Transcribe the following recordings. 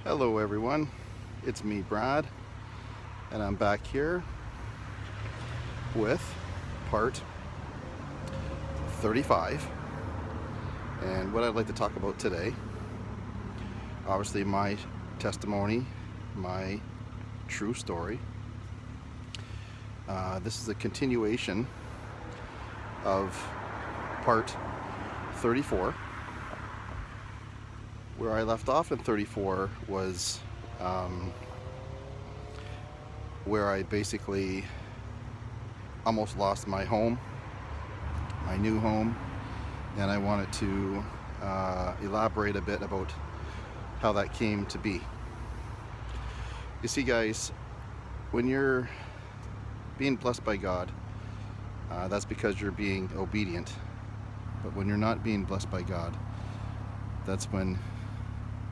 Hello everyone, it's me Brad, and I'm back here with part 35. And what I'd like to talk about today, obviously my testimony, my true story. This is a continuation of part 34. Where I left off in 34 was where I basically almost lost my home, my new home, and I wanted to elaborate a bit about how that came to be. You see, guys, when you're being blessed by God, that's because you're being obedient. But when you're not being blessed by God, that's when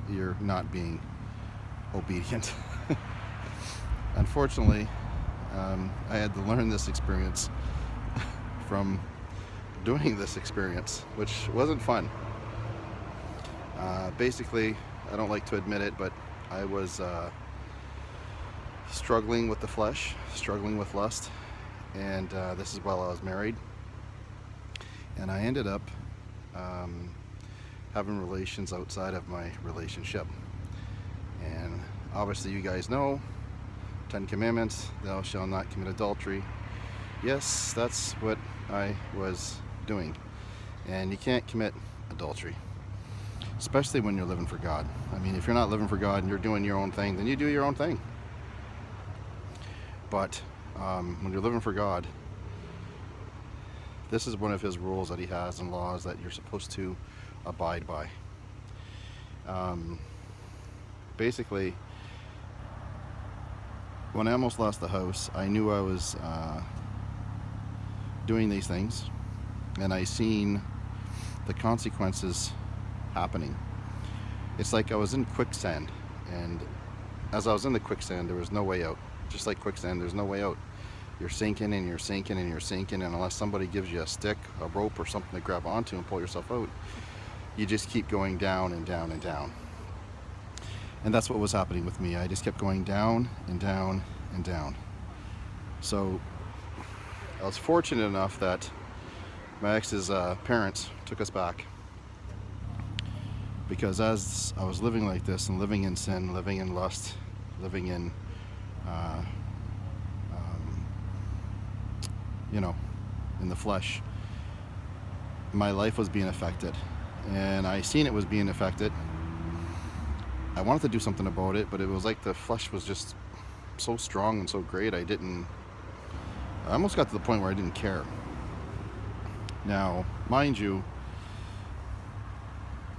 you're not being obedient. Unfortunately, I had to learn this experience from doing this experience, which wasn't fun. Basically, I don't like to admit it, but I was struggling with the flesh, struggling with lust, and this is while I was married. And I ended up having relations outside of my relationship. And obviously you guys know 10 commandments, thou shalt not commit adultery. Yes, that's what I was doing. And you can't commit adultery, especially when you're living for God. I mean, if you're not living for God and you're doing your own thing, then you do your own thing. But when you're living for God, this is one of his rules that he has and laws that you're supposed to abide by. Basically, when I almost lost the house, I knew I was doing these things, and I seen the consequences happening. It's like I was in quicksand, and as I was in the quicksand, there was no way out. Just like quicksand, there's no way out. You're sinking and you're sinking and you're sinking, and unless somebody gives you a stick, a rope, or something to grab onto and pull yourself out, you just keep going down and down and down. And that's what was happening with me. I just kept going down and down and down. So I was fortunate enough that my ex's parents took us back, because as I was living like this and living in sin, living in lust, living in in the flesh, my life was being affected, and I seen it was being affected. I wanted to do something about it, but it was like the flesh was just so strong and so great, I almost got to the point where I didn't care. Now, mind you,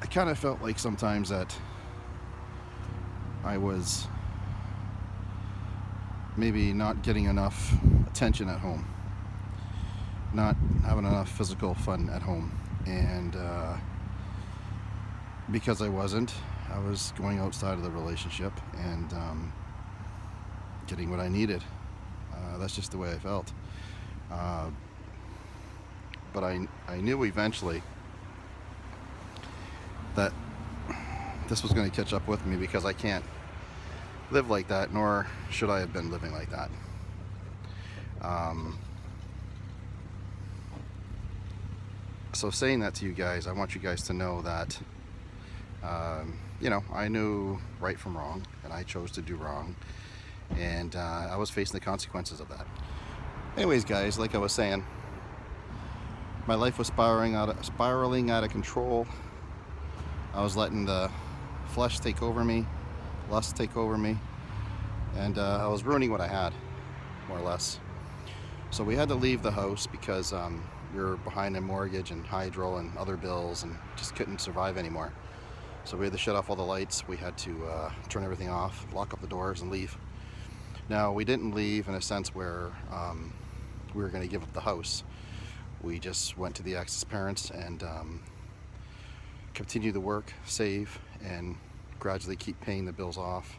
I kind of felt like sometimes that I was maybe not getting enough attention at home, not having enough physical fun at home, and because I was going outside of the relationship and getting what I needed. That's just the way I felt. But I knew eventually that this was going to catch up with me, because I can't live like that, nor should I have been living like that. So saying that to you guys, I want you guys to know that I knew right from wrong, and I chose to do wrong, and I was facing the consequences of that. Anyways, guys, like I was saying, my life was spiraling out of control. I was letting the flesh take over me, lust take over me, and I was ruining what I had, more or less. So we had to leave the house because you're behind in mortgage and hydro and other bills, and just couldn't survive anymore. So we had to shut off all the lights. We had to turn everything off, lock up the doors, and leave. Now, we didn't leave in a sense where we were going to give up the house. We just went to the ex's parents and continue to work, save, and gradually keep paying the bills off.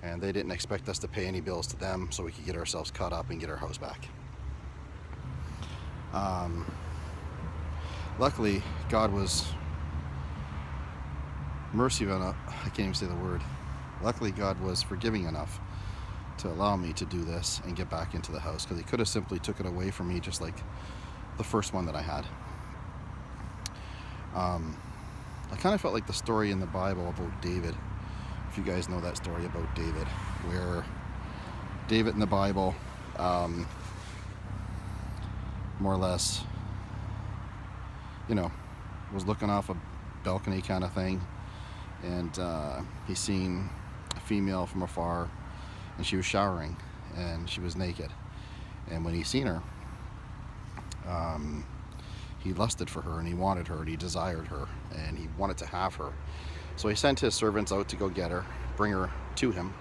And they didn't expect us to pay any bills to them, so we could get ourselves caught up and get our house back. Luckily, God was mercy on I can't even say the word. Luckily, God was forgiving enough to allow me to do this and get back into the house, because he could have simply took it away from me, just like the first one that I had. I kind of felt like the story in the Bible about David. If you guys know that story about David, where David in the Bible, more or less, was looking off a balcony kind of thing, and he seen a female from afar, and she was showering, and she was naked. And when he seen her, he lusted for her, and he wanted her, and he desired her, and he wanted to have her. So he sent his servants out to go get her, bring her to him.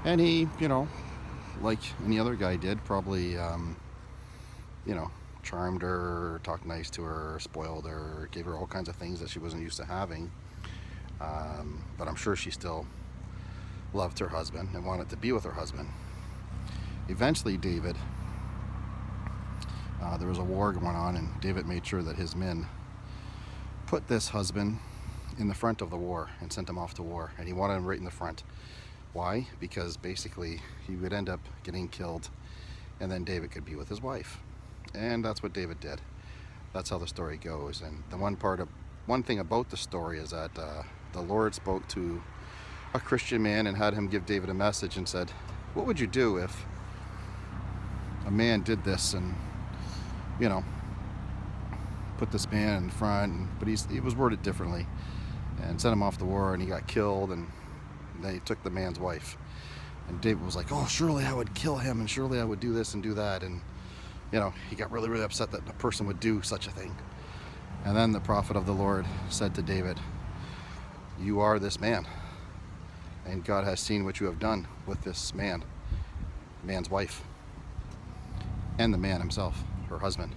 And he, like any other guy did, probably, charmed her, talked nice to her, spoiled her, gave her all kinds of things that she wasn't used to having. But I'm sure she still loved her husband and wanted to be with her husband. Eventually, David, there was a war going on, and David made sure that his men put this husband in the front of the war and sent him off to war. And he wanted him right in the front. Why? Because basically he would end up getting killed, and then David could be with his wife. And that's what David did. That's how the story goes. And the one thing about the story is that the Lord spoke to a Christian man and had him give David a message and said, what would you do if a man did this and put this man in front, but he was worded differently, and sent him off to war, and he got killed, and they took the man's wife. And David was like, oh, surely I would kill him, and surely I would do this and do that. And he got really, really upset that a person would do such a thing. And then the prophet of the Lord said to David, you are this man, and God has seen what you have done with this man's wife, and the man himself, her husband.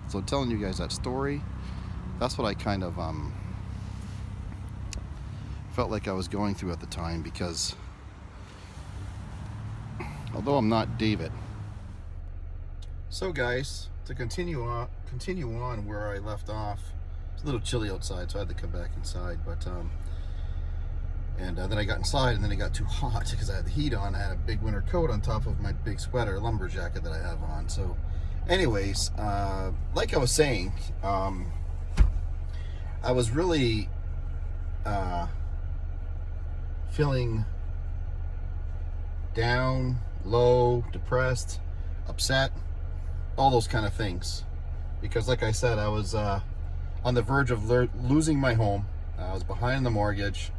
So telling you guys that story, that's what I kind of felt like I was going through at the time, because although I'm not David. So guys, to continue on where I left off, it's a little chilly outside, so I had to come back inside. But then I got inside, and then it got too hot because I had the heat on. I had a big winter coat on top of my big sweater, lumber jacket that I have on. So anyways, like I was saying, I was really feeling down, low, depressed, upset, all those kind of things. Because like I said, I was on the verge of losing my home. I was behind the mortgage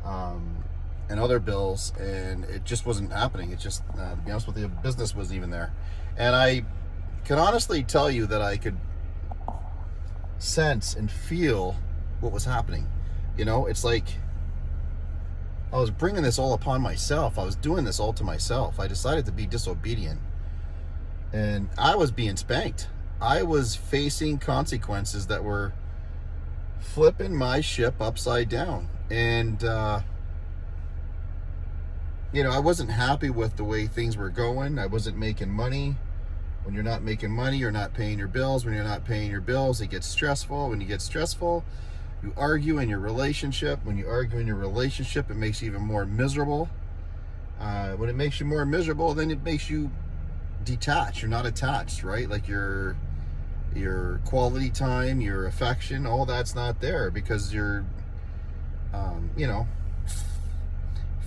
and other bills, and it just wasn't happening. It just, to be honest with you, business wasn't even there. And I can honestly tell you that I could sense and feel what was happening. It's like I was bringing this all upon myself. I was doing this all to myself. I decided to be disobedient, and I was being spanked. I was facing consequences that were flipping my ship upside down. And I wasn't happy with the way things were going. I wasn't making money. When you're not making money, you're not paying your bills. When you're not paying your bills, it gets stressful. When you get stressful, you argue in your relationship. When you argue in your relationship, it makes you even more miserable. When it makes you more miserable, then it makes you detached. You're not attached, right? Like your quality time, your affection, all that's not there, because you're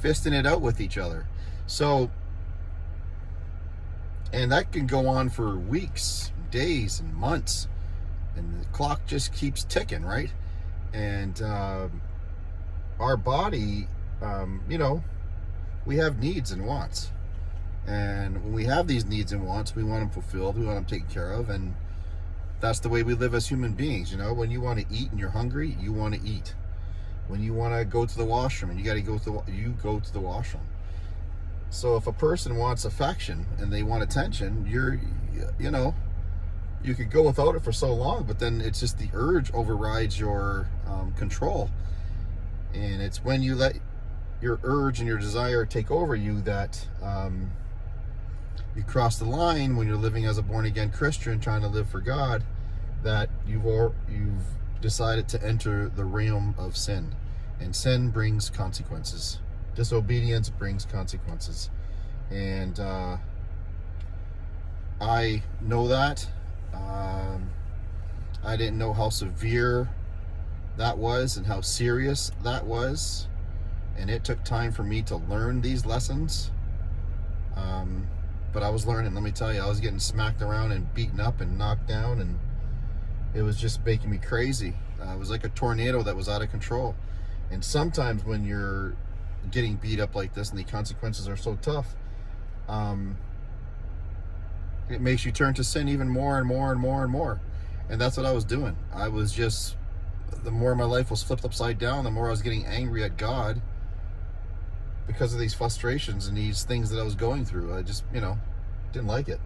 fisting it out with each other. So, and that can go on for weeks, days, and months, and the clock just keeps ticking, right? And our body, we have needs and wants. And when we have these needs and wants, we want them fulfilled, we want them taken care of, and that's the way we live as human beings. When you want to eat and you're hungry, you want to eat. When you want to go to the washroom and you got to go to the washroom. So if a person wants affection and they want attention, you could go without it for so long, but then it's just the urge overrides your control. And it's when you let your urge and your desire take over you that you cross the line when you're living as a born-again Christian trying to live for God, that you've decided to enter the realm of sin. And sin brings consequences. Disobedience brings consequences. And I know that. I didn't know how severe that was and how serious that was. And it took time for me to learn these lessons. But I was learning, let me tell you, I was getting smacked around and beaten up and knocked down, and it was just making me crazy. It was like a tornado that was out of control. And sometimes when you're getting beat up like this and the consequences are so tough, it makes you turn to sin even more and more and more and more. And that's what I was doing. I was just, the more my life was flipped upside down, the more I was getting angry at God because of these frustrations and these things that I was going through. I just, didn't like it.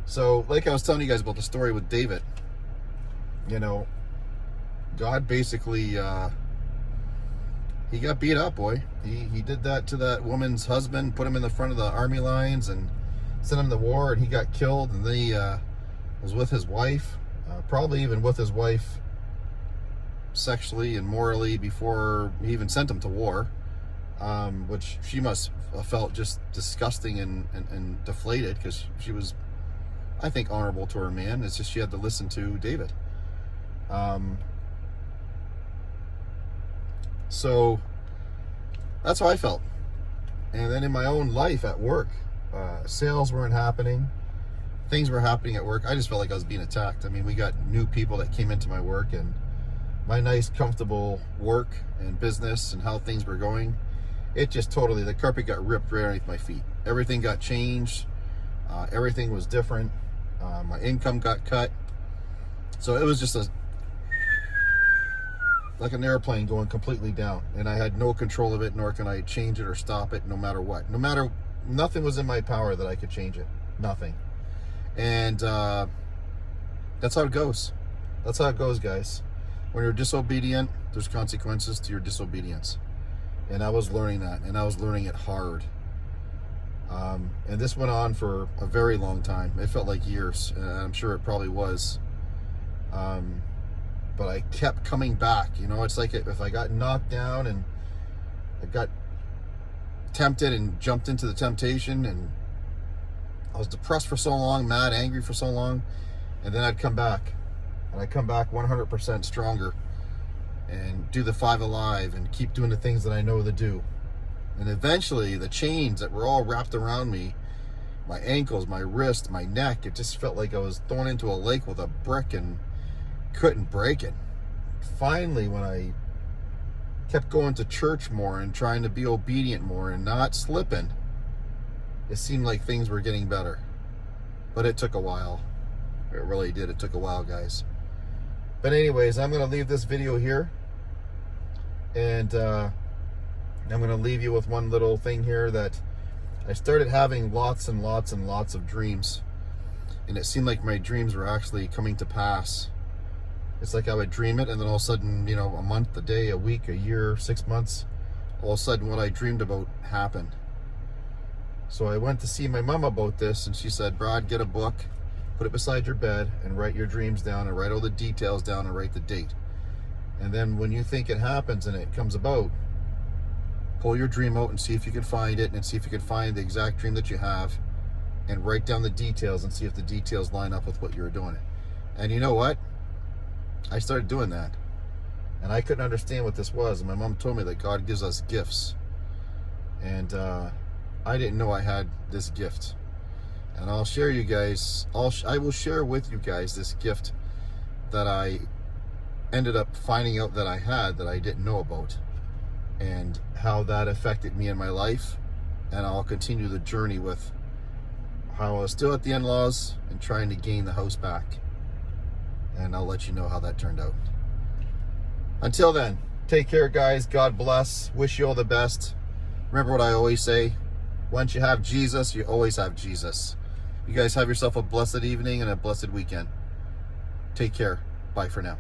So, like I was telling you guys about the story with David, God basically, he got beat up, boy. He did that to that woman's husband, put him in the front of the army lines and sent him to war, and he got killed. And then he was with his wife, probably even with his wife sexually and morally before he even sent him to war. Which she must have felt just disgusting and deflated, because she was, I think, honorable to her man. It's just she had to listen to David. So that's how I felt. And then in my own life at work, sales weren't happening. Things were happening at work. I just felt like I was being attacked. I mean, we got new people that came into my work, and my nice, comfortable work and business and how things were going, it just totally, the carpet got ripped right underneath my feet. Everything got changed. Everything was different. My income got cut. So it was just like an airplane going completely down. And I had no control of it, nor can I change it or stop it, no matter what. Nothing was in my power that I could change it. Nothing. And that's how it goes. That's how it goes, guys. When you're disobedient, there's consequences to your disobedience. And I was learning that, and I was learning it hard. And this went on for a very long time. It felt like years, and I'm sure it probably was. But I kept coming back. It's like if I got knocked down and I got tempted and jumped into the temptation, and I was depressed for so long, mad, angry for so long, and then I'd come back. And I'd come back 100% stronger and do the 5 Alive and keep doing the things that I know to do. And eventually the chains that were all wrapped around me, my ankles, my wrist, my neck, it just felt like I was thrown into a lake with a brick and couldn't break it. Finally, when I kept going to church more and trying to be obedient more and not slipping, it seemed like things were getting better. But it took a while. It really did. It took a while, guys. But anyways, I'm going to leave this video here. And I'm going to leave you with one little thing here, that I started having lots and lots and lots of dreams. And it seemed like my dreams were actually coming to pass. It's like I would dream it, and then all of a sudden, a month, a day, a week, a year, 6 months, all of a sudden what I dreamed about happened. So I went to see my mom about this, and she said, Brad, get a book, put it beside your bed, and write your dreams down, and write all the details down, and write the date. And then when you think it happens and it comes about, pull your dream out and see if you can find it, and see if you can find the exact dream that you have, and write down the details and see if the details line up with what you're doing. And you know what? I started doing that. And I couldn't understand what this was. And my mom told me that God gives us gifts. And I didn't know I had this gift. And I'll share you guys, I will share with you guys this gift that I ended up finding out that I had, that I didn't know about, and how that affected me in my life. And I'll continue the journey with how I was still at the in-laws and trying to gain the house back. And I'll let you know how that turned out. Until then, take care, guys. God bless. Wish you all the best. Remember what I always say, once you have Jesus, you always have Jesus. You guys have yourself a blessed evening and a blessed weekend. Take care. Bye for now.